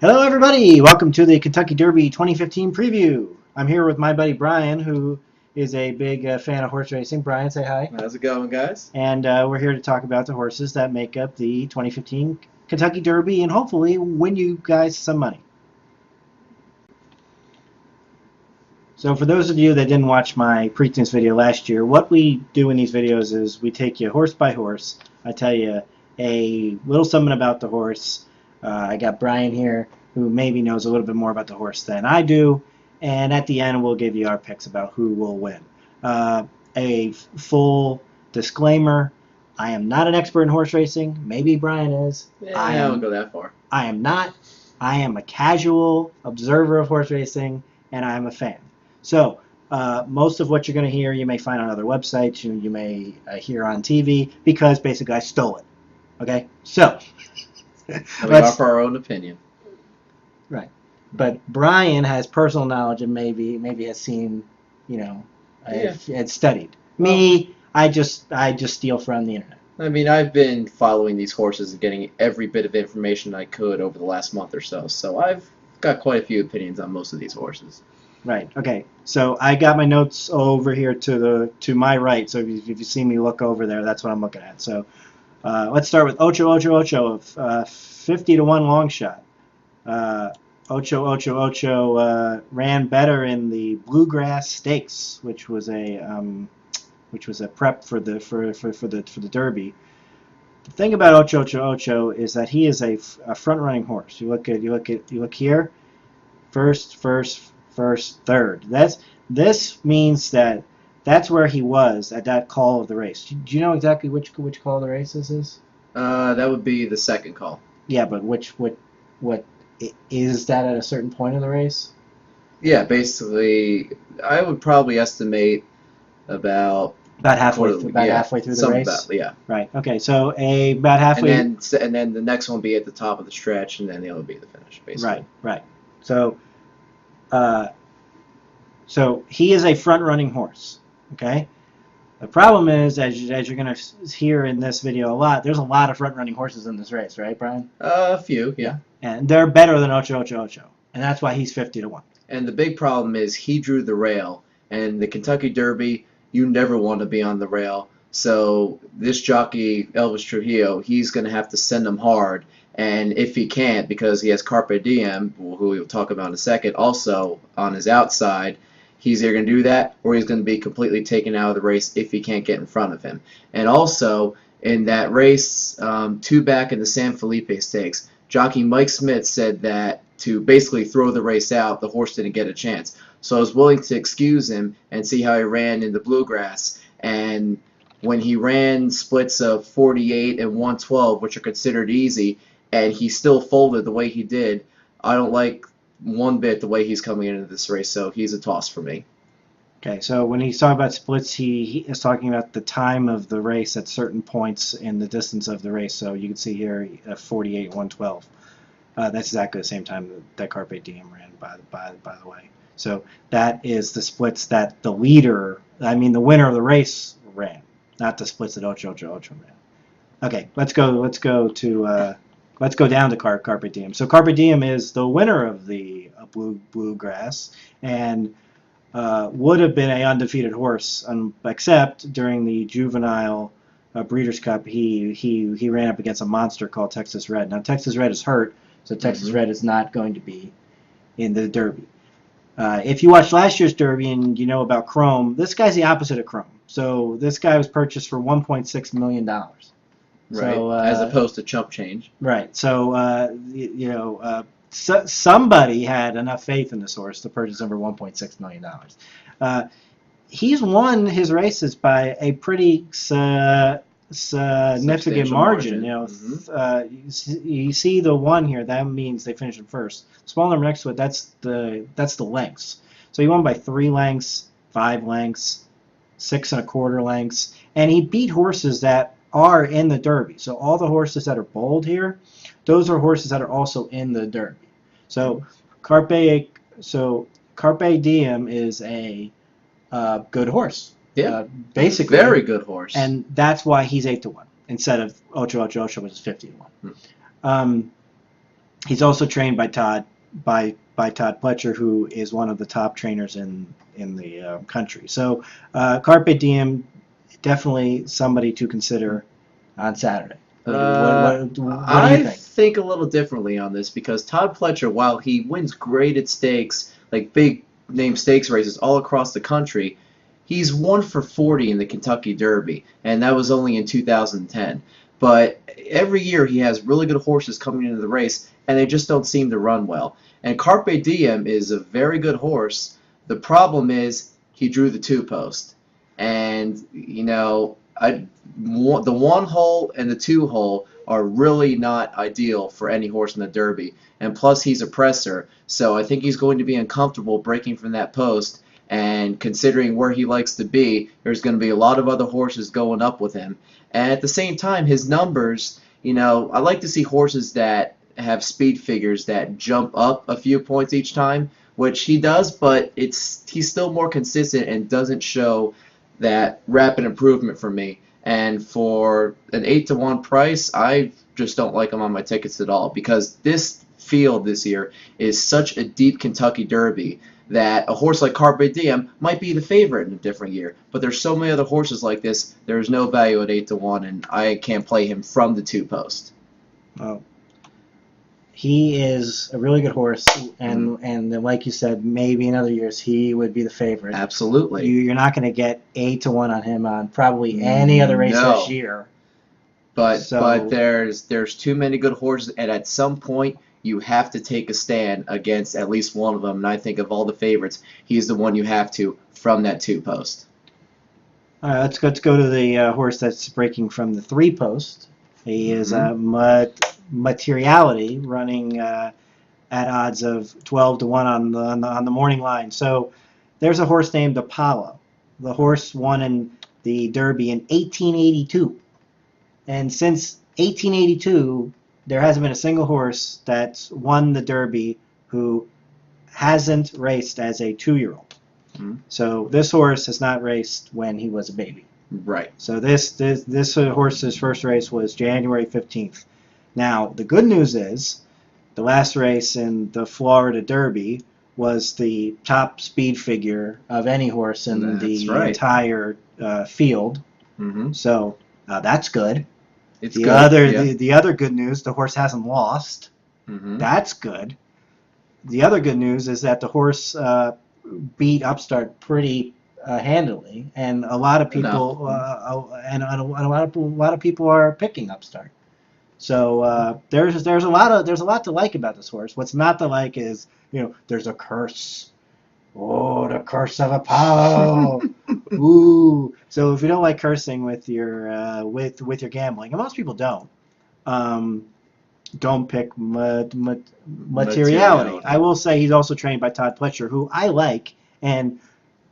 Hello, everybody. Welcome to the Kentucky Derby 2015 preview. I'm here with my buddy Brian, who is a big fan of horse racing. Brian, say hi. How's it going, guys? And we're here to talk about the horses that make up the 2015 Kentucky Derby and hopefully win you guys some money. So for those of you that didn't watch my Preakness video last year, what we do in these videos is we take you horse by horse. I tell you a little something about the horse. I got Brian here, who maybe knows a little bit more about the horse than I do. And at the end, we'll give you our picks about who will win. A full disclaimer, I am not an expert in horse racing. Maybe Brian is. I don't go that far. I am not. I am a casual observer of horse racing, and I am a fan. So most of what you're going to hear, you may find on other websites, you may hear on TV, because basically I stole it. Okay? So We offer our own opinion. Right. But Brian has personal knowledge and maybe has seen, had studied. Me, I just steal from the internet. I mean, I've been following these horses and getting every bit of information I could over the last month or so. So I've got quite a few opinions on most of these horses. Right. Okay. So I got my notes over here to my right. So if you see me look over there, that's what I'm looking at. So let's start with Ocho Ocho Ocho of 50 to 1 long shot. Ocho Ocho Ocho ran better in the Bluegrass Stakes, which was a prep for the Derby. The thing about Ocho Ocho Ocho is that he is a front running horse. You look here, first, third. This means that's where he was at that call of the race. Do you know exactly which call of the race this is? That would be the second call. Yeah, but what is that at a certain point of the race? Yeah, basically, I would probably estimate about halfway through the race. Yeah. Right. Okay. So about halfway. And then the next one will be at the top of the stretch, and then the other will be the finish, basically. Right. So, so he is a front running horse. Okay. The problem is, as you're going to hear in this video a lot, there's a lot of front running horses in this race, right, Brian? A few, yeah. And they're better than Ocho Ocho Ocho, and that's why he's 50 to 1. And the big problem is he drew the rail, and the Kentucky Derby, you never want to be on the rail. So this jockey, Elvis Trujillo, he's going to have to send him hard. And if he can't, because he has Carpe Diem, who we'll talk about in a second, also on his outside, he's either going to do that or he's going to be completely taken out of the race if he can't get in front of him. And also, in that race, 2 back in the San Felipe Stakes, jockey Mike Smith said that to basically throw the race out, the horse didn't get a chance. So I was willing to excuse him and see how he ran in the Bluegrass. And when he ran splits of 48 and 112, which are considered easy, and he still folded the way he did, I don't like one bit the way he's coming into this race, so he's a toss for me. Okay, so when he's talking about splits, he is talking about the time of the race at certain points in the distance of the race. So you can see here 48, 112. That's exactly the same time that Carpe Diem ran, by the way. So that is the splits that the winner of the race ran, not the splits that Ocho Ocho Ocho ran. Okay, let's go down to Carpe Diem. So Carpe Diem is the winner of the Bluegrass, and would have been an undefeated horse, except during the juvenile Breeders' Cup, he ran up against a monster called Texas Red. Now Texas Red is hurt, so Texas Red is not going to be in the Derby. If you watched last year's Derby and you know about Chrome, this guy's the opposite of Chrome. So this guy was purchased for $1.6 million. Right, so, as opposed to chump change. Right. So, somebody had enough faith in this horse to purchase him for $1.6 million. He's won his races by a pretty significant margin. You see the 1 here. That means they finished in first. Small number next to it. That's the lengths. So he won by 3 lengths, 5 lengths, 6 1/4 lengths, and he beat horses that are in the Derby. So all the horses that are bold here, those are horses that are also in the Derby. So Carpe Diem is a good horse. Yeah, basically very good horse. And that's why he's 8 to 1 instead of Ocho Ocho Ocho, which is 50 to 1. He's also trained by Todd Pletcher, who is one of the top trainers in the country. So Carpe Diem, definitely somebody to consider on Saturday. What do you I think? think a little differently on this because Todd Pletcher, while he wins graded stakes, like big name stakes races all across the country, he's 1 for 40 in the Kentucky Derby, and that was only in 2010. But every year he has really good horses coming into the race, and they just don't seem to run well. And Carpe Diem is a very good horse. The problem is he drew the two post, and the one hole and the two hole are really not ideal for any horse in the Derby. And plus, he's a presser, so I think he's going to be uncomfortable breaking from that post. And considering where he likes to be, there's going to be a lot of other horses going up with him. And at the same time, his numbers, I like to see horses that have speed figures that jump up a few points each time, which he does, but he's still more consistent and doesn't show that rapid improvement for me. And for an 8-1 price, I just don't like him on my tickets at all because this field this year is such a deep Kentucky Derby that a horse like Carpe Diem might be the favorite in a different year. But there's so many other horses like this, there's no value at 8-1, and I can't play him from the two post. Well, he is a really good horse, and like you said, maybe in other years he would be the favorite. Absolutely. You're not going to get 8-1 on him on probably any other race this year. But there's too many good horses, and at some point you have to take a stand against at least one of them. And I think of all the favorites, he's the one you have to from that two post. All right, let's go to the horse that's breaking from the three post. He is Materiality, running at odds of 12-1 on the morning line. So there's a horse named Apollo. The horse won in the Derby in 1882, and since 1882, there hasn't been a single horse that's won the Derby who hasn't raced as a 2-year-old. Mm-hmm. So this horse has not raced when he was a baby. Right. So this horse's first race was January 15th. Now, the good news is the last race in the Florida Derby was the top speed figure of any horse in the entire field. Mm-hmm. So that's good. It's good. The other good news, the horse hasn't lost. Mm-hmm. That's good. The other good news is that the horse beat Upstart pretty handily, and a lot of people a lot of people are picking Upstart. So there's a lot to like about this horse. What's not to like is there's a curse. Oh, the curse of Apollo. Ooh. So if you don't like cursing with your with your gambling, and most people don't pick Materiality. I will say he's also trained by Todd Pletcher, who I like, and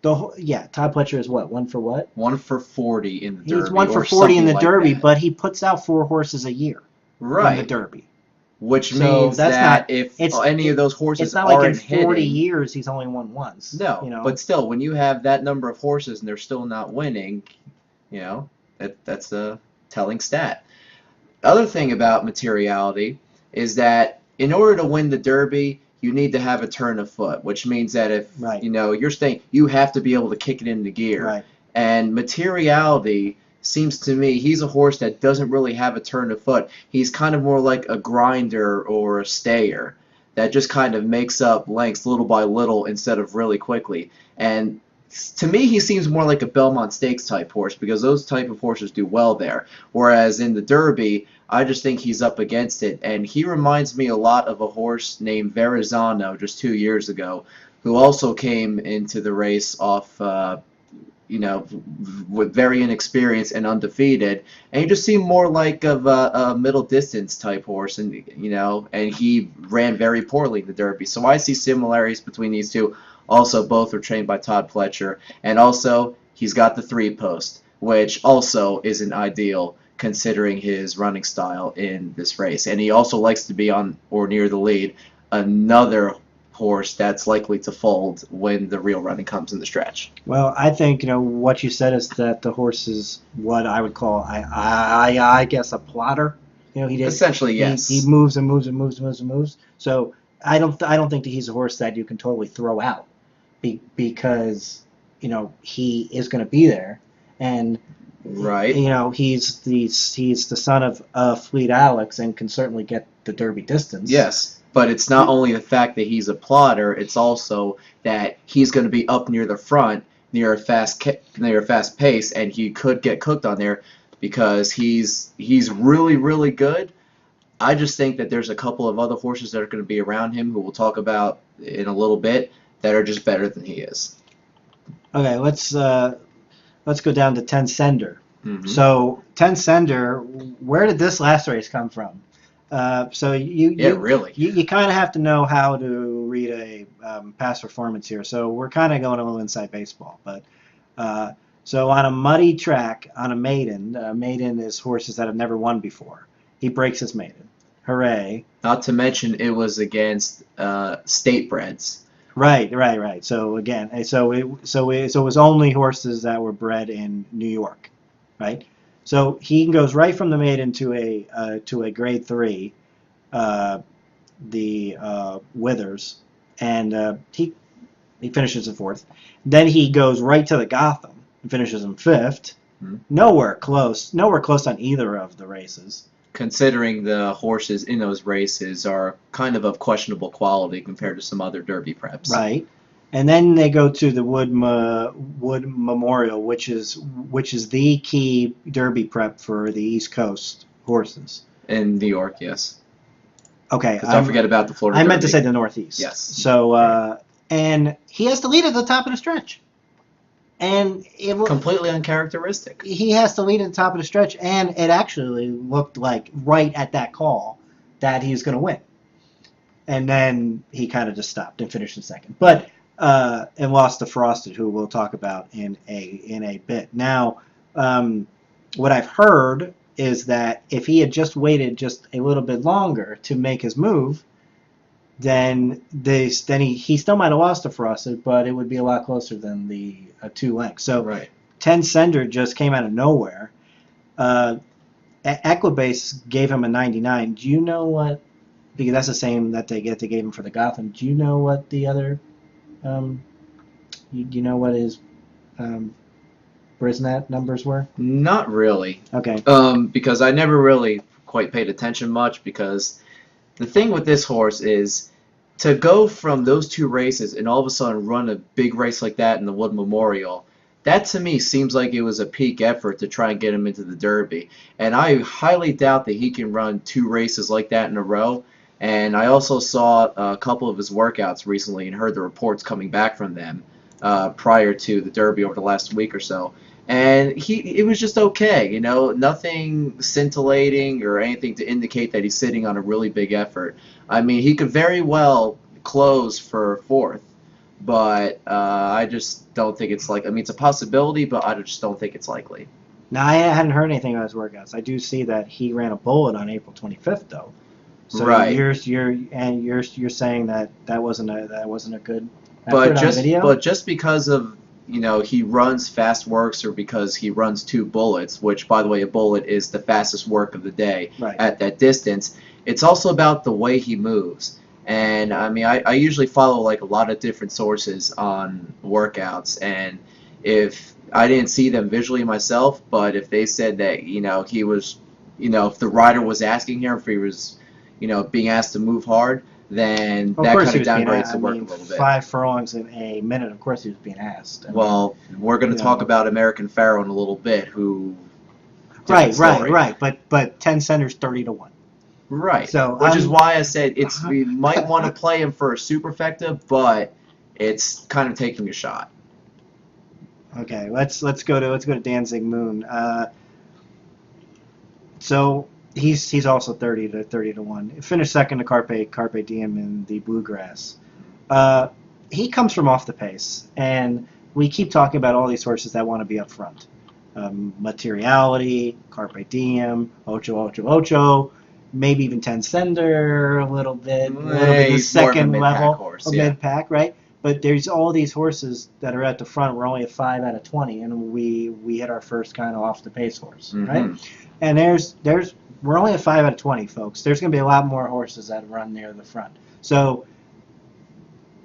Todd Pletcher is what? 1 for what? 1 for 40 in the Derby. He's 1 for 40 in the Derby, but he puts out 4 horses a year in the Derby. Which means that if any of those horses it's not aren't like in 40 hitting, years he's only won once. No, but still, when you have that number of horses and they're still not winning, that's a telling stat. The other thing about Materiality is that in order to win the Derby, you need to have a turn of foot, which means that if you're staying, you have to be able to kick it into gear. Right. And Materiality seems to me he's a horse that doesn't really have a turn of foot. He's kind of more like a grinder or a stayer that just kind of makes up lengths little by little instead of really quickly. And to me, he seems more like a Belmont Stakes type horse because those type of horses do well there. Whereas in the Derby, I just think he's up against it. And he reminds me a lot of a horse named Verrazano just 2 years ago, who also came into the race off with very inexperienced and undefeated, and he just seemed more like a middle distance type horse, and he ran very poorly in the Derby. So I see similarities between these two. Also, both are trained by Todd Pletcher, and also he's got the 3 post, which also isn't ideal considering his running style in this race. And he also likes to be on or near the lead, another horse that's likely to fold when the real running comes in the stretch. Well, I think what you said is that the horse is what I would call I guess a plotter. You know, he did. Essentially, yes. He moves and moves and moves and moves and moves. So I don't think that he's a horse that you can totally throw out, because you know he is going to be there, and Right. you know he's the son of Fleet Alex and can certainly get the Derby distance. Yes, but it's not only the fact that he's a plotter; it's also that he's going to be up near the front, near a fast pace, and he could get cooked on there because he's really really good. I just think that there's a couple of other horses that are going to be around him who we'll talk about in a little bit that are just better than he is. Okay, let's go down to 10 Sender. Mm-hmm. So 10 Sender, where did this last race come from? So you kind of have to know how to read a past performance here. So we're kind of going a little inside baseball, but so on a muddy track on a maiden, maiden is horses that have never won before. He breaks his maiden. Hooray! Not to mention it was against state breds. Right. So again, it was only horses that were bred in New York, right? So he goes right from the maiden to a grade 3, the Withers, and he finishes in 4th. Then he goes right to the Gotham and finishes in 5th. Mm-hmm. Nowhere close on either of the races. Considering the horses in those races are kind of questionable quality compared to some other Derby preps. Right. And then they go to the Wood Memorial, which is the key Derby prep for the East Coast horses. In New York, yes. Okay. Don't forget about the Florida I Derby. meant to say the Northeast. Yes. So, and he has to lead at the top of the stretch. And completely uncharacteristic. He has to lead at the top of the stretch, and it actually looked like right at that call that he was going to win. And then he kind of just stopped and finished in 2nd. But and lost to Frosted, who we'll talk about in a bit. Now, what I've heard is that if he had just waited just a little bit longer to make his move, then he still might have lost to Frosted, but it would be a lot closer than the 2 lengths. So right. 10 Sender just came out of nowhere. Equibase gave him a 99. Do you know what? Because that's the same that they gave him for the Gotham. Do you know what the other? You know what his Brisnet numbers were? Not really. Okay. Because I never really quite paid attention much, because the thing with this horse is to go from those 2 races and all of a sudden run a big race like that in the Wood Memorial, that to me seems like it was a peak effort to try and get him into the Derby. And I highly doubt that he can run 2 races like that in a row. And I also saw a couple of his workouts recently and heard the reports coming back from them prior to the Derby over the last week or so. And it was just okay, you know, nothing scintillating or anything to indicate that he's sitting on a really big effort. I mean, he could very well close for 4th, but I just don't think it's like. I mean, it's a possibility, but I just don't think it's likely. Now, I hadn't heard anything about his workouts. I do see that he ran a bullet on April 25th, though. So right. You're saying that wasn't a good but effort on video? But just because of, you know, he runs fast works, or because he runs 2 bullets, which, by the way, a bullet is the fastest work of the day at that distance. It's also about the way he moves. And, I mean, I usually follow, like, a lot of different sources on workouts. And if I didn't see them visually myself, but if they said that, you know, he was, you know, if the rider was asking him if he was, you know, being asked to move hard, then that kind of downgrades the work a little bit. 5 furlongs in a minute, of course he was being asked. Well, we're going to talk about American Pharaoh in a little bit, who... Right. But 10 Sender's 30-1. Right. So which is why I said we might want to play him for a superfecta, but it's kind of taking a shot. Okay, let's go to Danzig Moon. So he's also 30-1. He finished 2nd to Carpe Diem in the Bluegrass. He comes from off the pace, and we keep talking about all these horses that want to be up front. Materiality, Carpe Diem, Ocho, maybe even 10 Sender a little bit the second level of mid-pack, right? But there's all these horses that are at the front. We're only at 5 out of 20, and we hit our first kind of off the pace horse, right? And there's we're only at 5 out of 20, folks. There's going to be a lot more horses that run near the front. So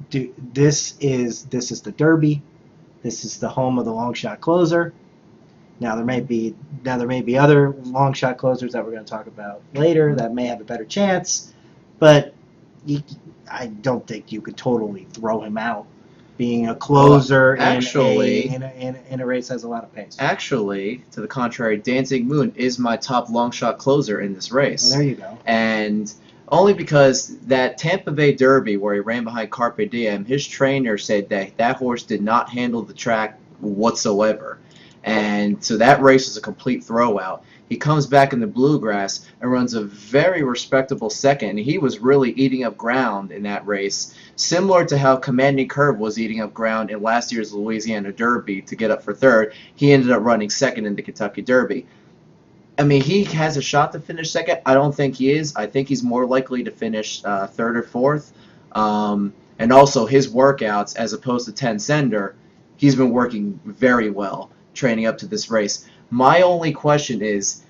this is the Derby. This is the home of the long shot closer. Now there may be other long shot closers that we're going to talk about later that may have a better chance, but I don't think you could totally throw him out. Being a closer in a race has a lot of pace. Actually, to the contrary, Dancing Moon is my top long shot closer in this race. Well, there you go. And only because that Tampa Bay Derby where he ran behind Carpe Diem, his trainer said that horse did not handle the track whatsoever. And so that race was a complete throwout. He comes back in the Bluegrass and runs a very respectable second. And he was really eating up ground in that race, similar to how Commanding Curve was eating up ground in last year's Louisiana Derby to get up for third. He ended up running second in the Kentucky Derby. I mean, he has a shot to finish second. I don't think he is. I think he's more likely to finish third or fourth. And also his workouts, as opposed to Ten Sender, he's been working very well training up to this race. My only question is,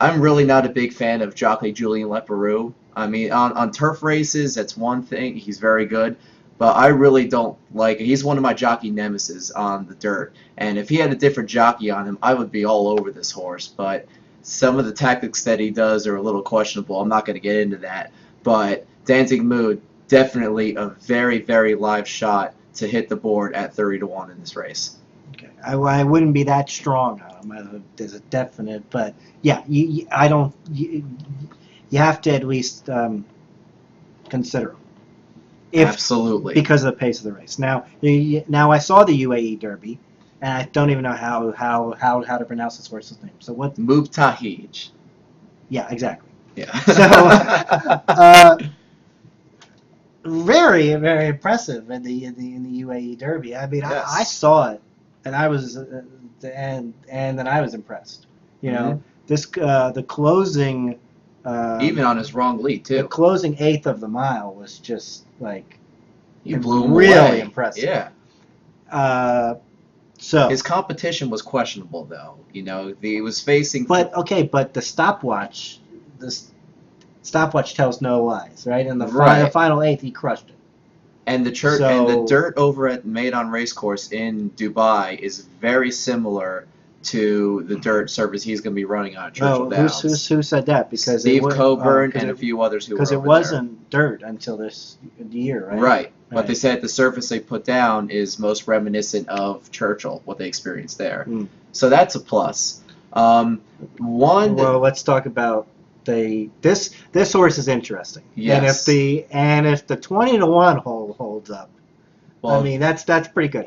I'm really not a big fan of jockey Julien Leparoux. I mean, on turf races, that's one thing. He's very good. But I really don't like it. He's one of my jockey nemesis on the dirt. And if he had a different jockey on him, I would be all over this horse. But some of the tactics that he does are a little questionable. I'm not going to get into that. But Dancing Mood, definitely a very, very live shot to hit the board at 30-1 in this race. Okay, I wouldn't be that strong on him. There's a definite, but yeah, you have to at least consider him. Absolutely. Because of the pace of the race. Now I saw the UAE Derby, and I don't even know how to pronounce this horse's name. So what? Mubtahij. Yeah, exactly. Yeah. So very, very impressive in the UAE Derby. I mean, yes. I saw it, and I was and then I was impressed. You know, the closing. Even on his wrong lead too. The closing eighth of the mile was just like he blew him really away. Impressive. Yeah. So his competition was questionable though. You know, he was facing. But the stopwatch, tells no lies, right? In the final eighth, he crushed it. And the dirt over at Meydan Racecourse in Dubai is very similar to the dirt surface he's going to be running on at Churchill Downs. Who said that? Because Steve Coburn and a few others who were over there. Because it wasn't dirt until this year, right? Right. But they said the surface they put down is most reminiscent of Churchill, what they experienced there. So that's a plus. Well, let's talk about this horse is interesting. Yes. And if the 20-1 holds up, well, I mean that's pretty good.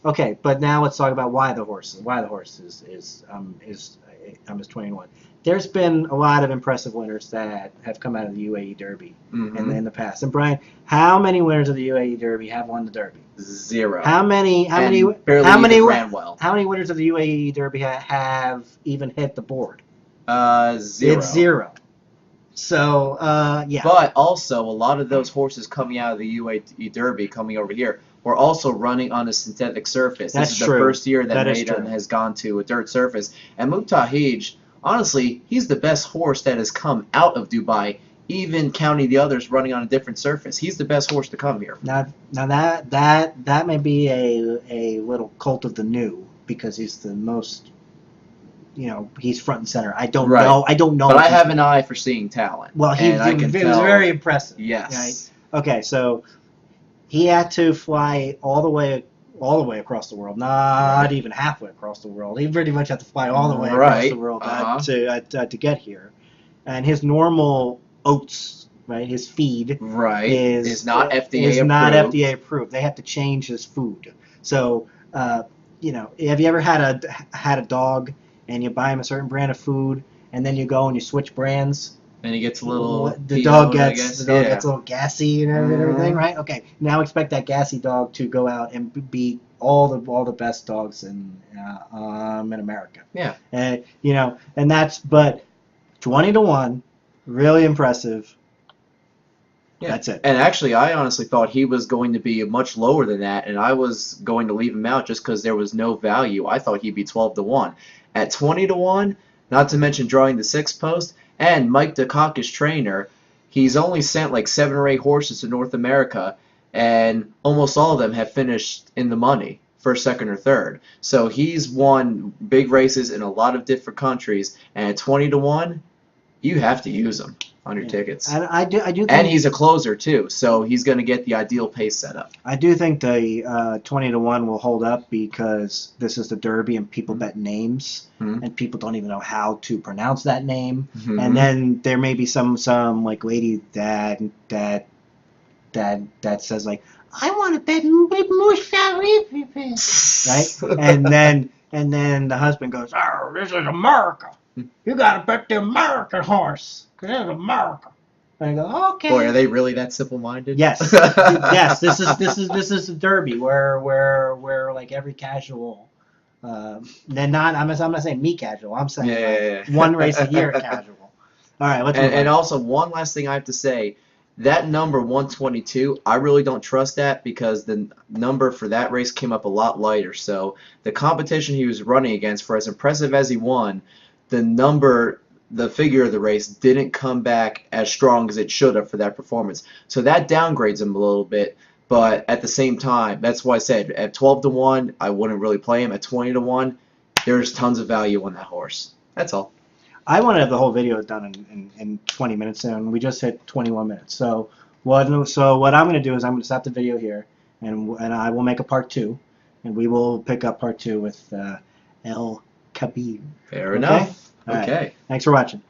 Okay, but now let's talk about why the horse is 20-1. There's been a lot of impressive winners that have come out of the UAE Derby in the past. And Brian, how many winners of the UAE Derby have won the Derby? Zero. How many ran well. How many winners of the UAE Derby have even hit the board? Zero. It's zero. So, yeah. But also, a lot of those horses coming out of the UAE Derby coming over here were also running on a synthetic surface. This is the first year that Meydan has gone to a dirt surface. And Mubtahij, honestly, he's the best horse that has come out of Dubai, even counting the others running on a different surface. He's the best horse to come here. Now that may be a little cult of the new, because he's the most, he's front and center. I don't know. But I have an eye for seeing talent. Well, he was very impressive. Yes. Right? Okay, so he had to fly all the way across the world, not even halfway across the world. He pretty much had to fly all the way across the world to get here. And his normal oats, right, his feed, is not FDA approved. They have to change his food. So, have you ever had a dog and you buy him a certain brand of food, and then you go and you switch brands? And he gets a little. The dog gets a little gassy and everything, right? Okay, now expect that gassy dog to go out and beat all the best dogs in America. Yeah. And but 20-1, really impressive. Yeah. That's it. And actually, I honestly thought he was going to be much lower than that, and I was going to leave him out just because there was no value. I thought he'd be 12-1. At 20-1, not to mention drawing the 6th post, And Mike Dukakis, trainer, he's only sent like 7 or 8 horses to North America, and almost all of them have finished in the money, first, second, or third. So he's won big races in a lot of different countries, and at 20-1, you have to use him on your tickets. And I do think, And he's a closer too, so he's going to get the ideal pace set up. I do think the 20-1 will hold up because this is the Derby and people bet names, and people don't even know how to pronounce that name. And then there may be some like lady that says like, I want to bet right, and then the husband goes, oh, this is America. You gotta bet the American horse, 'cause this is America. And I go, okay. Boy, are they really that simple-minded? Yes, yes. This is the Derby where like every casual, then not. I'm not saying me casual. I'm saying one race a year casual. All right, let's. And also one last thing I have to say. That number 122, I really don't trust that because the number for that race came up a lot lighter. So the competition he was running against, for as impressive as he won, the figure of the race didn't come back as strong as it should have for that performance. So that downgrades him a little bit. But at the same time, that's why I said at 12-1, I wouldn't really play him. At 20-1, there's tons of value on that horse. That's all. I want to have the whole video done in 20 minutes, and we just hit 21 minutes. So what I'm going to do is I'm going to stop the video here, and I will make a part 2, and we will pick up part 2 with El Khabib. Fair enough. Okay. Okay. Thanks for watching.